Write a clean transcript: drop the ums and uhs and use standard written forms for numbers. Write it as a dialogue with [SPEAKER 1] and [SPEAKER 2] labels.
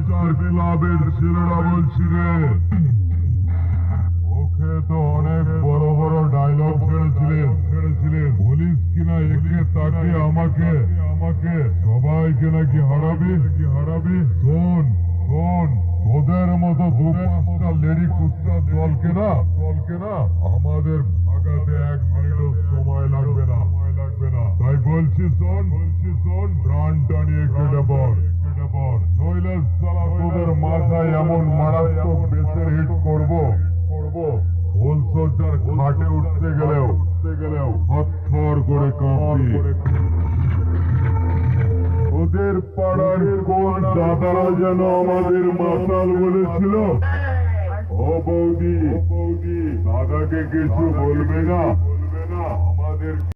[SPEAKER 1] ক্লাবের ছেলেরা বলছি রে, ওকে তো অনেক বড় বড় ডায়লগ ছেড়েছিলেন বলিস কিনা একে তাকে আমাকে সবাইকে নাকি হারাবি। শোন তোদের মতো দু পাঁচটা লেডি কুস্তার দলকে না আমাদের ভাগাতে 1 মিনিটও সময় লাগবে না। তাই বলছি শোন প্রাণটা নিয়ে কেটে পড়, নইলে সালা তোদের মাথায় এমন মারাত্মক বেসের হিট করবো ফুলসজ্জার ঘাটে উঠতে গেলেও হথর করে কাঁপবি। ওদের পাড়ার কোন দাদারা যেন আমাদের মাতাল বলেছিল, ও বৌদি দাদাকে কিছু বলবে না, আমাদের